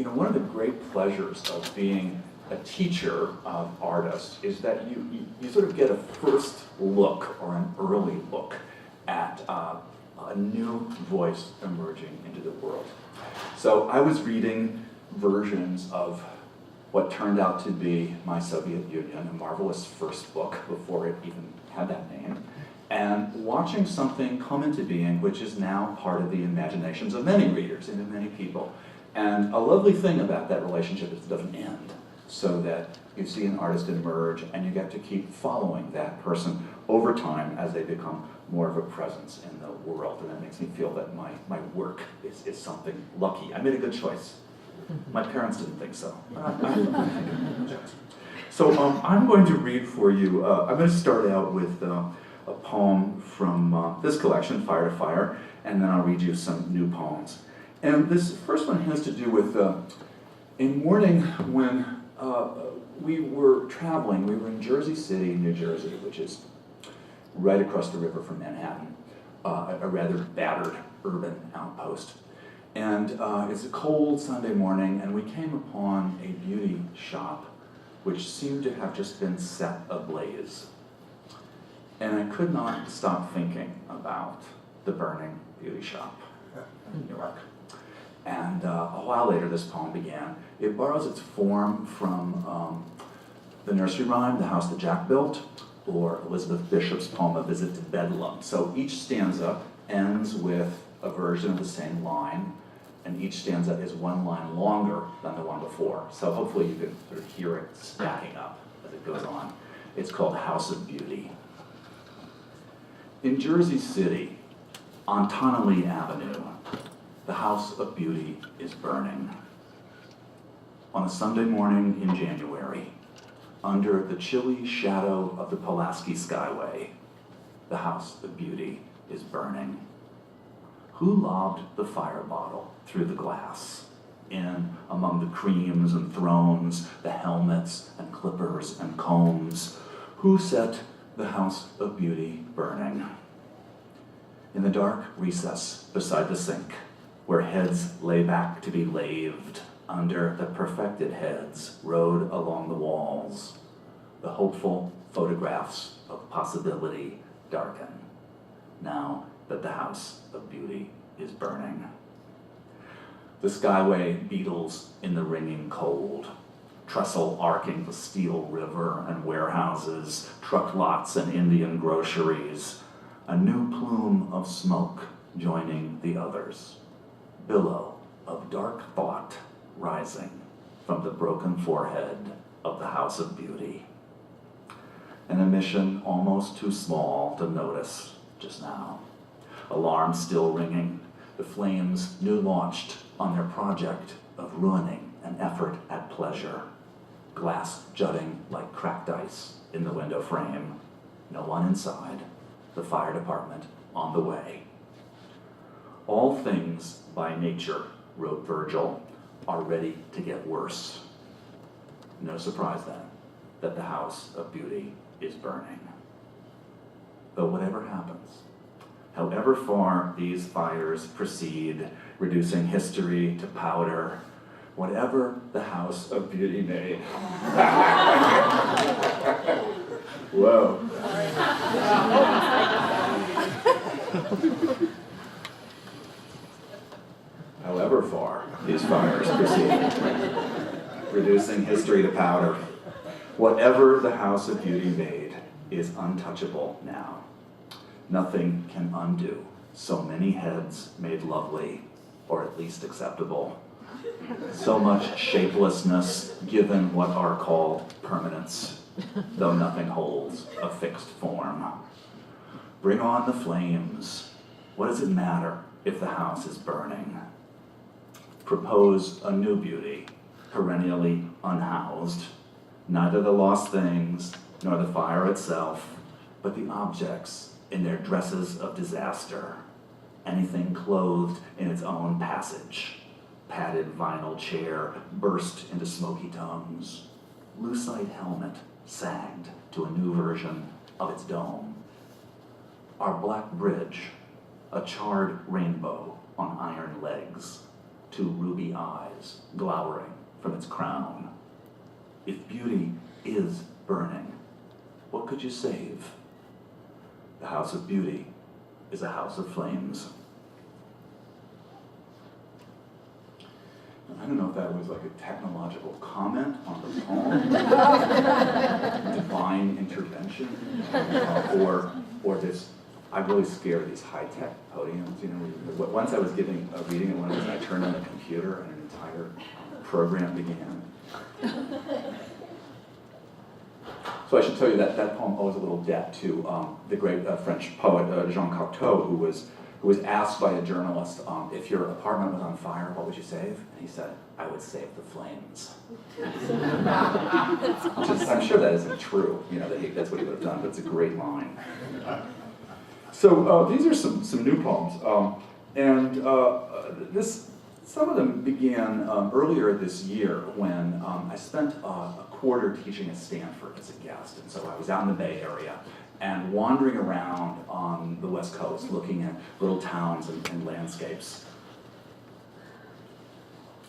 one of the great pleasures of being a teacher of artists is that you sort of get a first look or an early look at a new voice emerging into the world. So I was reading versions of what turned out to be My Soviet Union, a marvelous first book before it even had that name, and watching something come into being which is now part of the imaginations of many readers and of many people. And a lovely thing about that relationship is it doesn't end, so that you see an artist emerge and you get to keep following that person over time as they become more of a presence in the world. And that makes me feel that my work is something lucky. I made a good choice. My parents didn't think so. So I'm going to read for you, I'm going to start out with a poem from this collection, Fire to Fire, and then I'll read you some new poems. And this first one has to do with a morning when we were traveling. We were in Jersey City, New Jersey, which is right across the river from Manhattan, a rather battered urban outpost. And it's a cold Sunday morning, and we came upon a beauty shop which seemed to have just been set ablaze. And I could not stop thinking about the burning beauty shop in New York. And a while later, this poem began. It borrows its form from the nursery rhyme, The House That Jack Built, or Elizabeth Bishop's poem, A Visit to Bedlam. So each stanza ends with a version of the same line, and each stanza is one line longer than the one before. So hopefully you can sort of hear it stacking up as it goes on. It's called House of Beauty. In Jersey City, on Tonelli Avenue, the House of Beauty is burning. On a Sunday morning in January, under the chilly shadow of the Pulaski Skyway, the House of Beauty is burning. Who lobbed the fire bottle through the glass, in among the creams and thrones, the helmets and clippers and combs? Who set the House of Beauty burning? In the dark recess beside the sink, where heads lay back to be laved, under the perfected heads rode along the walls, the hopeful photographs of possibility darken, now that the House of Beauty is burning. The Skyway beetles in the ringing cold, trestle arcing the steel river and warehouses, truck lots and Indian groceries, a new plume of smoke joining the others, billow of dark thought rising from the broken forehead of the House of Beauty. An emission almost too small to notice just now. Alarm still ringing, the flames new launched on their project of ruining an effort at pleasure. Glass jutting like cracked ice in the window frame. No one inside, the fire department on the way. All things by nature, wrote Virgil, are ready to get worse. No surprise then that the House of Beauty is burning. Though whatever happens, however far these fires proceed, reducing history to powder, whatever the House of Beauty made. Whoa. However far these fires proceed, reducing history to powder, whatever the House of Beauty made is untouchable now. Nothing can undo so many heads made lovely, or at least acceptable. So much shapelessness given what are called permanence, though nothing holds a fixed form. Bring on the flames. What does it matter if the house is burning? Propose a new beauty, perennially unhoused. Neither the lost things, nor the fire itself, but the objects in their dresses of disaster. Anything clothed in its own passage. Padded vinyl chair burst into smoky tongues. Lucite helmet sagged to a new version of its dome. Our black bridge, a charred rainbow on iron legs, two ruby eyes glowering from its crown. If beauty is burning, what could you save? The house of beauty is a house of flames. I don't know if that was like a technological comment on the poem, divine intervention, or this. I'm really scared of these high-tech podiums. You know, once I was giving a reading at one of these, I turned on the computer and an entire program began. So I should tell you that that poem owes a little debt to the great French poet Jean Cocteau, who was asked by a journalist, if your apartment was on fire, what would you save? And he said, I would save the flames. I'm sure that isn't true, you know, that's what he would have done, but it's a great line. So these are some new poems, some of them began earlier this year when I spent a quarter teaching at Stanford as a guest, and so I was out in the Bay Area and wandering around on the West Coast looking at little towns and landscapes.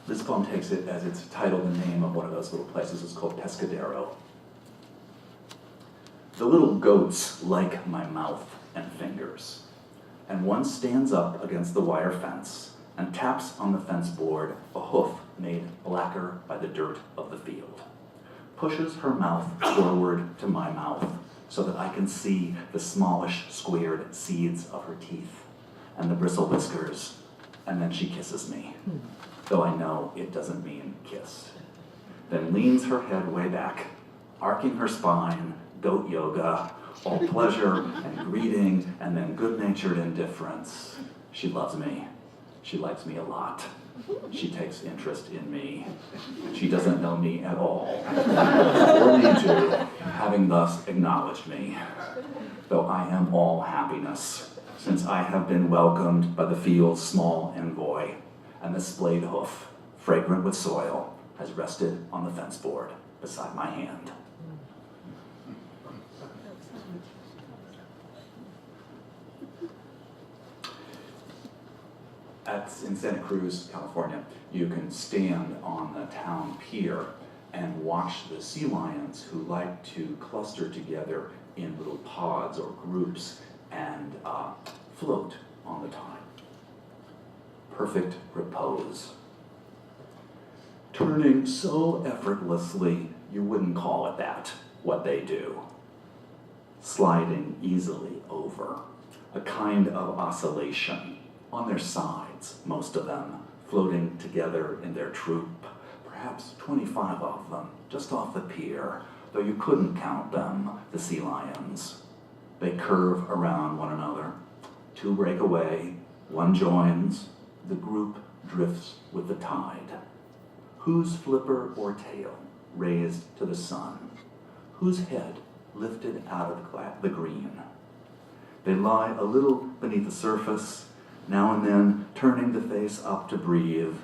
This poem takes it as its title, the name of one of those little places. It's called Pescadero. The little goats like my mouth and fingers, and one stands up against the wire fence and taps on the fence board a hoof made blacker by the dirt of the field, pushes her mouth forward to my mouth so that I can see the smallish squared seeds of her teeth and the bristle whiskers, and then she kisses me, though I know it doesn't mean kiss. Then leans her head way back, arcing her spine, goat yoga, all pleasure and greeting, and then good-natured indifference. She loves me. She likes me a lot. She takes interest in me. She doesn't know me at all, or need to, having thus acknowledged me, though I am all happiness, since I have been welcomed by the field's small envoy, and the splayed hoof, fragrant with soil, has rested on the fence board beside my hand. In Santa Cruz, California, you can stand on the town pier and watch the sea lions who like to cluster together in little pods or groups and float on the tide. Perfect repose. Turning so effortlessly you wouldn't call it that, what they do. Sliding easily over, a kind of oscillation. On their sides, most of them, floating together in their troop, perhaps 25 of them, just off the pier, though you couldn't count them, the sea lions. They curve around one another. Two break away, one joins, the group drifts with the tide. Whose flipper or tail raised to the sun? Whose head lifted out of the green? They lie a little beneath the surface, now and then turning the face up to breathe,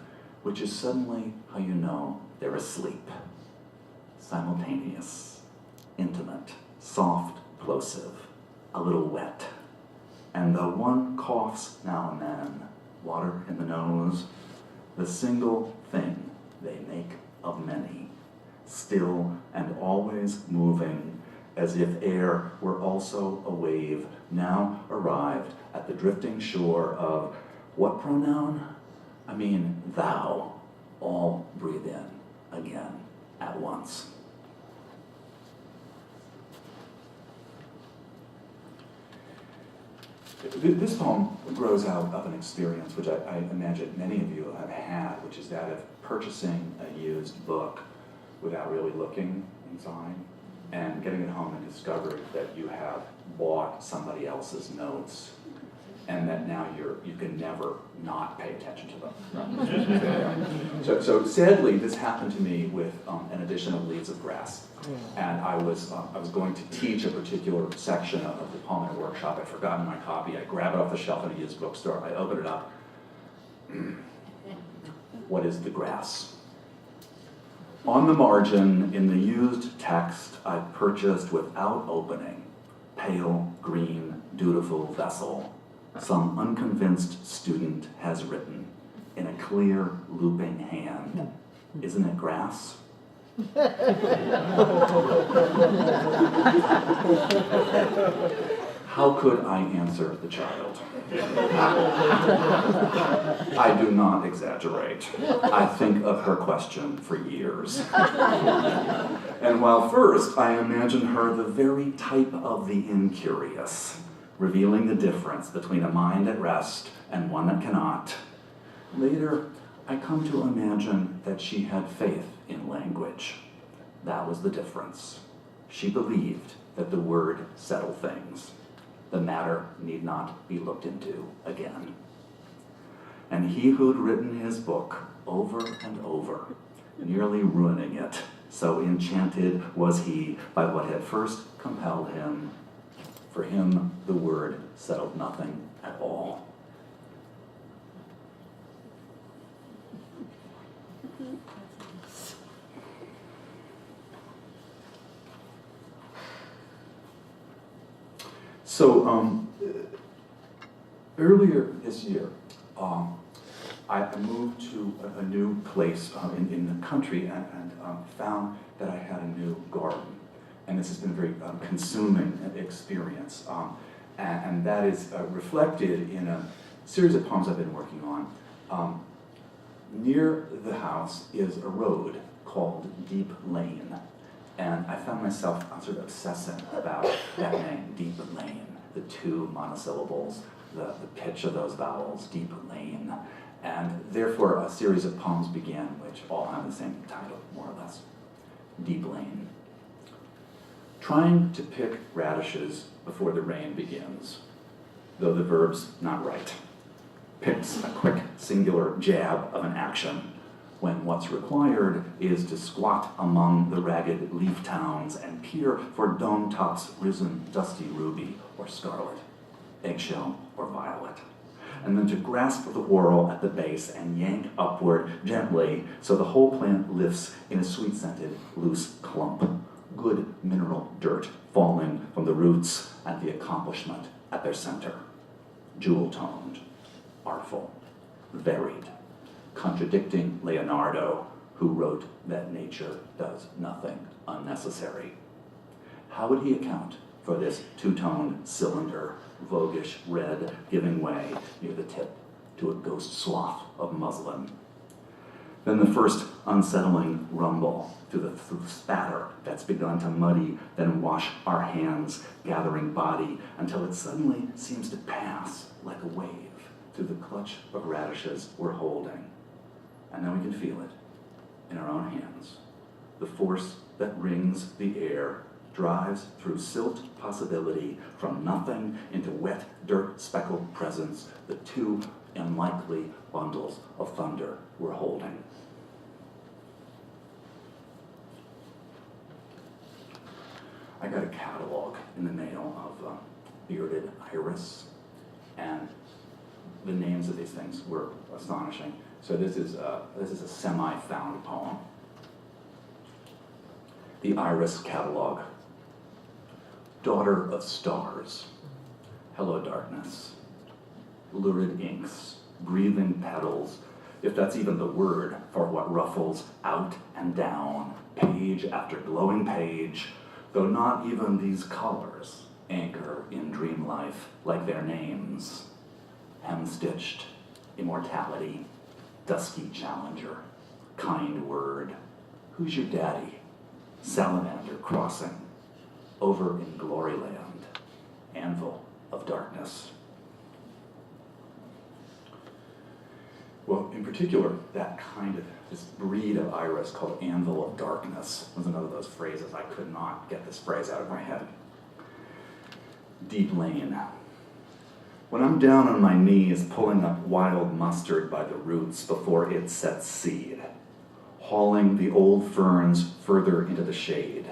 which is suddenly how you know they're asleep. Simultaneous, intimate, soft, plosive, a little wet. And though one coughs now and then, water in the nose, the single thing they make of many, still and always moving, as if air were also a wave, now arrived at the drifting shore of, what pronoun? I mean, thou. All breathe in again at once. This poem grows out of an experience which I imagine many of you have had, which is that of purchasing a used book without really looking inside, and getting it home and discovering that you have bought somebody else's notes, and that now you can never not pay attention to them. So sadly, this happened to me with an edition of Leaves of Grass, and I was going to teach a particular section of the poem in a workshop. I'd forgotten my copy. I grab it off the shelf at a used bookstore. I open it up. What is the grass? On the margin, in the used text I purchased without opening, pale, green, dutiful vessel, some unconvinced student has written, in a clear, looping hand. Isn't it grass? How could I answer the child? I do not exaggerate. I think of her question for years. And while first I imagine her the very type of the incurious, revealing the difference between a mind at rest and one that cannot, later I come to imagine that she had faith in language. That was the difference. She believed that the word settled things. The matter need not be looked into again. And he who'd written his book over and over, nearly ruining it, so enchanted was he by what had first compelled him. For him, the word settled nothing at all. So earlier this year, I moved to a new place in the country and found that I had a new garden. And this has been a very consuming experience. And that is reflected in a series of poems I've been working on. Near the house is a road called Deep Lane. And I found myself sort of obsessing about that name, Deep Lane, the two monosyllables, the pitch of those vowels, Deep Lane. And therefore a series of poems began which all have the same title, more or less, Deep Lane. Trying to pick radishes before the rain begins, though the verb's not right. Picks a quick singular jab of an action, when what's required is to squat among the ragged leaf towns and peer for dome tops risen dusty ruby or scarlet, eggshell or violet, and then to grasp the whorl at the base and yank upward gently so the whole plant lifts in a sweet-scented loose clump, good mineral dirt falling from the roots and the accomplishment at their center, jewel-toned, artful, varied, contradicting Leonardo, who wrote that nature does nothing unnecessary. How would he account for this two-toned cylinder, voguish red, giving way near the tip to a ghost swath of muslin? Then the first unsettling rumble to the spatter that's begun to muddy, then wash our hands, gathering body, until it suddenly seems to pass like a wave through the clutch of radishes we're holding. And then we can feel it in our own hands. The force that wrings the air drives through silt possibility from nothing into wet, dirt-speckled presence, the two unlikely bundles of thunder we're holding. I got a catalog in the mail of bearded iris, and the names of these things were astonishing. So this is a semi-found poem. The Iris Catalog. Daughter of stars. Hello, darkness. Lurid inks, breathing petals, if that's even the word for what ruffles out and down, page after glowing page, though not even these colors anchor in dream life like their names. Hem-stitched, immortality, dusky challenger, kind word, who's your daddy? Salamander crossing, over in Gloryland, anvil of darkness. Well, in particular, that kind of, this breed of iris called anvil of darkness was another of those phrases. I could not get this phrase out of my head. Deep Lane. When I'm down on my knees pulling up wild mustard by the roots before it sets seed, hauling the old ferns further into the shade,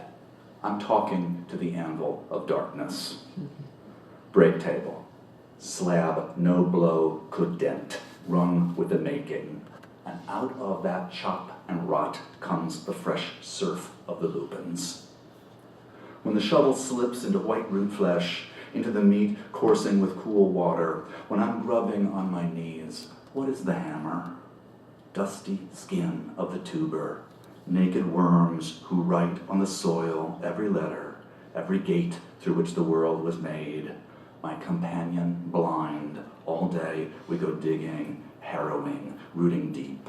I'm talking to the anvil of darkness. Break table, slab no blow could dent, rung with the making, and out of that chop and rot comes the fresh surf of the lupins. When the shovel slips into white root flesh, into the meat coursing with cool water, when I'm grubbing on my knees, what is the hammer? dusty skin of the tuber, naked worms who write on the soil every letter, every gate through which the world was made. My companion, blind, all day we go digging, harrowing, rooting deep.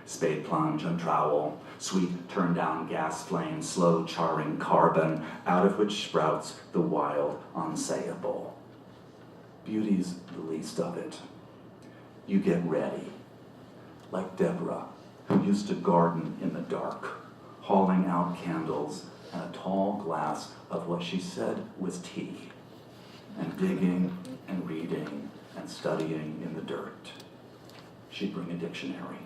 Spade plunge and trowel, sweet turn down gas flame, slow charring carbon, out of which sprouts the wild unsayable. Beauty's the least of it. You get ready, like Deborah, who used to garden in the dark, hauling out candles and a tall glass of what she said was tea, and digging and reading and studying in the dirt. She'd bring a dictionary.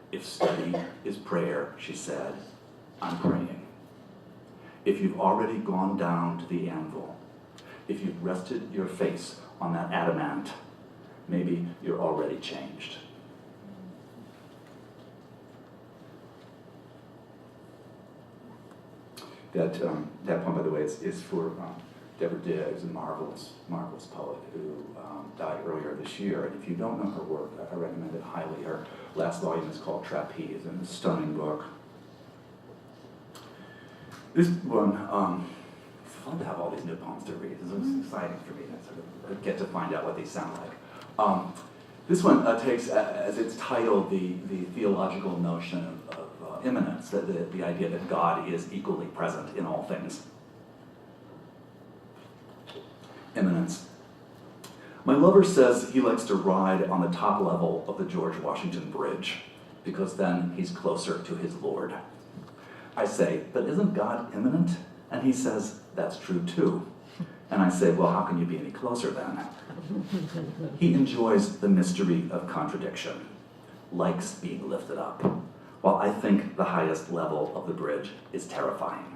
If study is prayer, she said, I'm praying. If you've already gone down to the anvil, if you've rested your face on that adamant, maybe you're already changed. That poem, by the way, is for Deborah Diggs, a marvelous poet who died earlier this year. And if you don't know her work, I recommend it highly. Her last volume is called Trapeze, and it's a stunning book. This one, it's fun to have all these new poems to read. It's exciting for me to sort of get to find out what these sound like. This one takes as its title the theological notion of immanence, the idea that God is equally present in all things. Immanence. My lover says he likes to ride on the top level of the George Washington Bridge because then he's closer to his Lord. I say, but isn't God immanent? And he says, that's true too. And I say, well, how can you be any closer then? He enjoys the mystery of contradiction, likes being lifted up, while I think the highest level of the bridge is terrifying.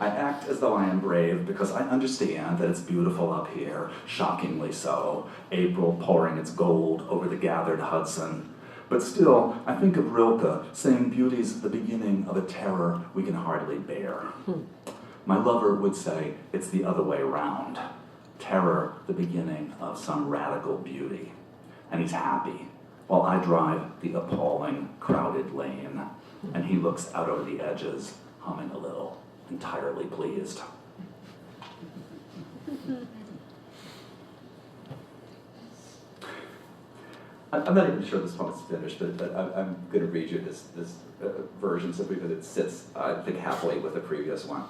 I act as though I am brave because I understand that it's beautiful up here, shockingly so, April pouring its gold over the gathered Hudson. But still, I think of Rilke saying beauty's the beginning of a terror we can hardly bear. My lover would say it's the other way around. Terror, the beginning of some radical beauty. And he's happy, while I drive the appalling, crowded lane, and he looks out over the edges, humming a little, entirely pleased. I'm not even sure this one is finished, but I'm going to read you this version simply because it sits, I think, halfway with the previous one.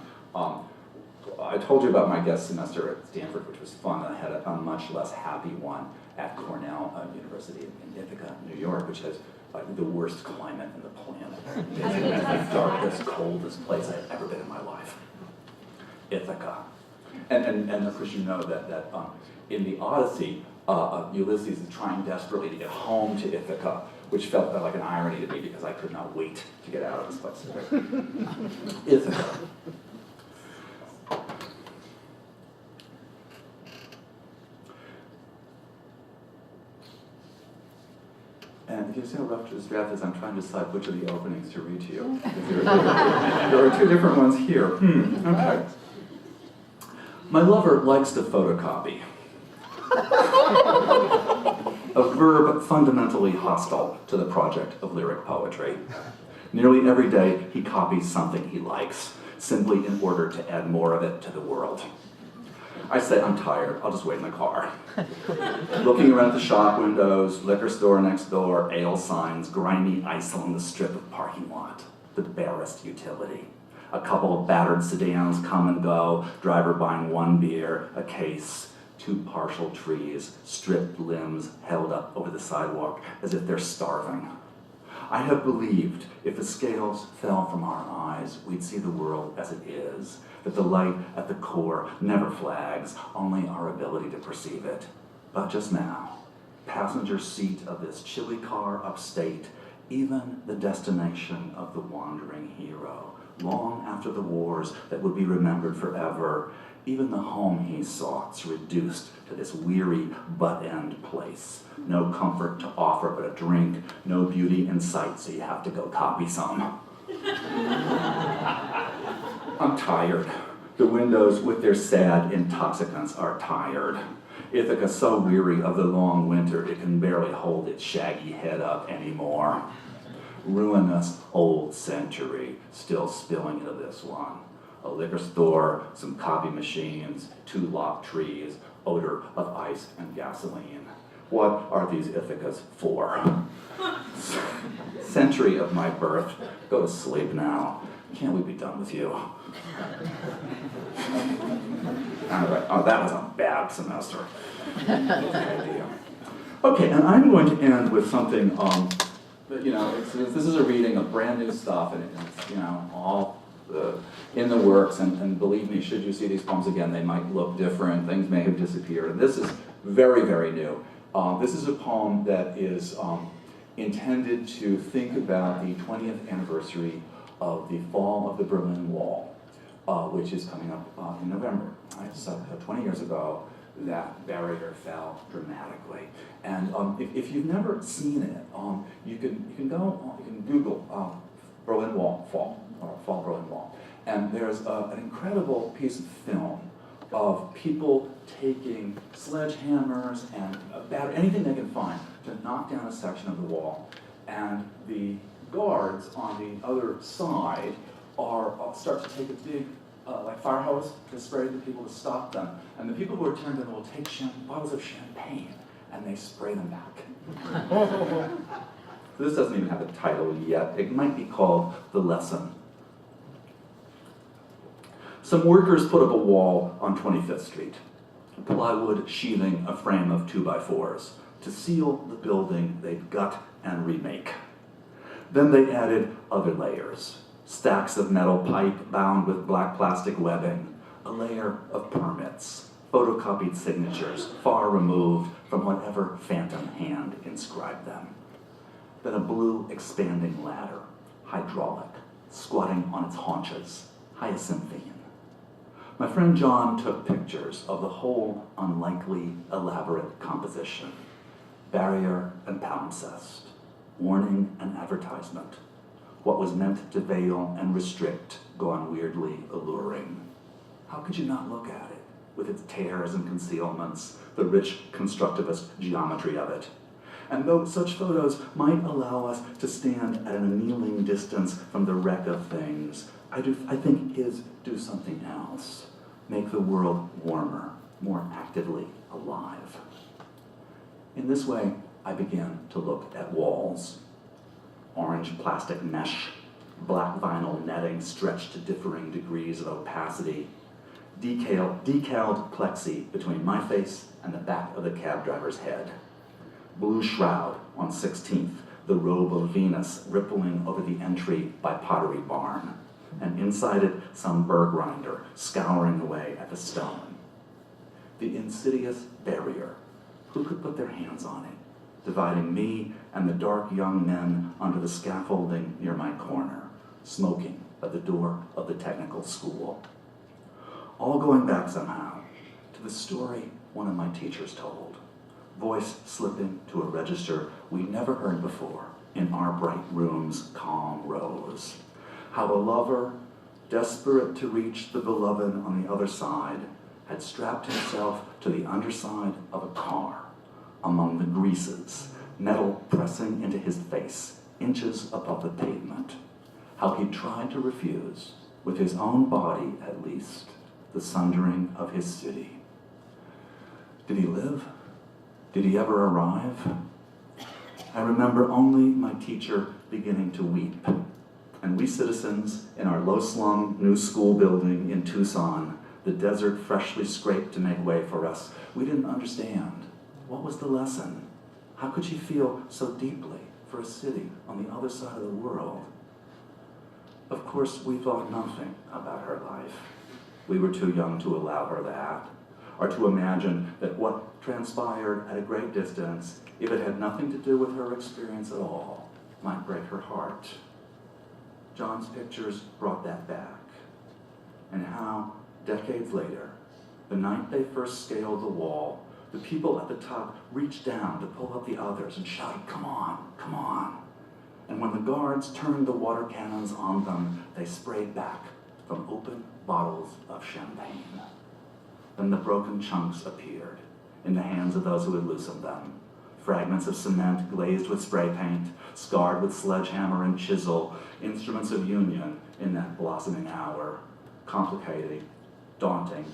I told you about my guest semester at Stanford, which was fun. I had a much less happy one at Cornell University in Ithaca, New York, which has the worst climate in the planet. It's the darkest, coldest place I've ever been in my life. Ithaca. And of course you know that in the Odyssey, Ulysses is trying desperately to get home to Ithaca, which felt like an irony to me because I could not wait to get out of this place. Ithaca. And you see how rough this draft is? I'm trying to decide which of the openings to read to you. There are two different ones here. Okay. My lover likes to photocopy. A verb fundamentally hostile to the project of lyric poetry. Nearly every day he copies something he likes, simply in order to add more of it to the world. I say, I'm tired, I'll just wait in the car. Looking around at the shop windows, liquor store next door, ale signs, grimy ice along the strip of parking lot, the barest utility. A couple of battered sedans come and go, driver buying one beer, a case, two partial trees, stripped limbs held up over the sidewalk as if they're starving. I have believed if the scales fell from our eyes, we'd see the world as it is, that the light at the core never flags, only our ability to perceive it. But just now, passenger seat of this chilly car upstate, even the destination of the wandering hero, long after the wars that would be remembered forever, even the home he sought's reduced to this weary butt-end place. No comfort to offer but a drink, no beauty in sight, so you have to go copy some. I'm tired. The windows with their sad intoxicants are tired. Ithaca so weary of the long winter it can barely hold its shaggy head up anymore. Ruinous old century still spilling into this one. A liquor store, some copy machines, 2 locked trees, odor of ice and gasoline. What are these Ithacas for? Century of my birth. Go to sleep now. Can't we be done with you? All right. Oh, that was a bad semester. Okay, and I'm going to end with something, this is a reading of brand new stuff, and it's, all in the works, and believe me, should you see these poems again, they might look different, things may have disappeared, and this is very, very new. This is a poem that is intended to think about the 20th anniversary of the fall of the Berlin Wall, which is coming up in November. Right? So 20 years ago, that barrier fell dramatically. And if you've never seen it, you can Google Berlin Wall fall, or fall Berlin Wall. And there's an incredible piece of film of people taking sledgehammers and anything they can find to knock down a section of the wall. And the guards on the other side start to take a big fire hose to spray the people to stop them. And the people who are turned in will take bottles of champagne and they spray them back. This doesn't even have a title yet. It might be called The Lesson. Some workers put up a wall on 25th Street, plywood sheathing a frame of 2x4s to seal the building they'd gut and remake. Then they added other layers, stacks of metal pipe bound with black plastic webbing, a layer of permits, photocopied signatures far removed from whatever phantom hand inscribed them. Then a blue expanding ladder, hydraulic, squatting on its haunches, hyacinthine. My friend John took pictures of the whole unlikely, elaborate composition. Barrier and palimpsest, warning and advertisement. What was meant to veil and restrict gone weirdly alluring. How could you not look at it, with its tears and concealments, the rich constructivist geometry of it? And though such photos might allow us to stand at an annealing distance from the wreck of things, I think his do something else. Make the world warmer, more actively alive. In this way, I began to look at walls. Orange plastic mesh, black vinyl netting stretched to differing degrees of opacity, decaled plexi between my face and the back of the cab driver's head. Blue shroud on 16th, the robe of Venus rippling over the entry by Pottery Barn, and inside it some burr grinder scouring away at the stone. The insidious barrier. Who could put their hands on it, dividing me and the dark young men under the scaffolding near my corner, smoking at the door of the technical school. All going back somehow to the story one of my teachers told, voice slipping to a register we never heard before in our bright room's calm rose. How a lover, desperate to reach the beloved on the other side, had strapped himself to the underside of a car among the greases, metal pressing into his face, inches above the pavement. How he tried to refuse, with his own body at least, the sundering of his city. Did he live? Did he ever arrive? I remember only my teacher beginning to weep, and we citizens in our low-slung new school building in Tucson, the desert freshly scraped to make way for us, we didn't understand. What was the lesson? How could she feel so deeply for a city on the other side of the world? Of course, we thought nothing about her life. We were too young to allow her that, or to imagine that what transpired at a great distance, if it had nothing to do with her experience at all, might break her heart. John's pictures brought that back, and how, decades later, the night they first scaled the wall, the people at the top reached down to pull up the others and shouted, "Come on, come on." And when the guards turned the water cannons on them, they sprayed back from open bottles of champagne. Then the broken chunks appeared in the hands of those who had loosened them. Fragments of cement glazed with spray paint, scarred with sledgehammer and chisel, instruments of union in that blossoming hour, complicated, daunting,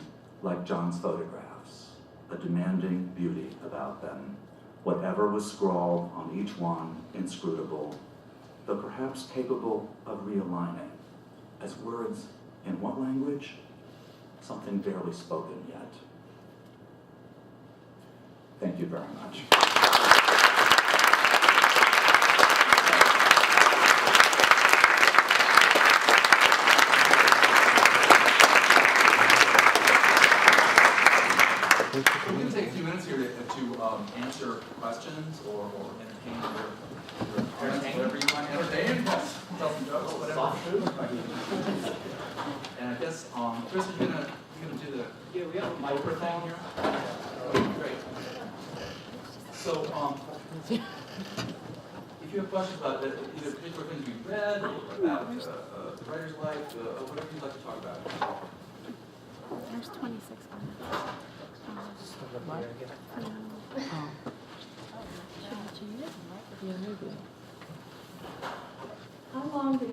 like John's photographs, a demanding beauty about them. Whatever was scrawled on each one, inscrutable, but perhaps capable of realigning, as words in what language? Something barely spoken yet. Thank you very much. We're going to take a few minutes here to answer questions or entertain your parents, whatever you want to entertain. Yes, tell some jokes, whatever. And I guess, Chris, you're gonna do the We have a microphone here. Great. So, if you have questions about either particular things we've read or about the writer's life, whatever you'd like to talk about. There's 26 minutes. Should we change it? Yeah, maybe. How long did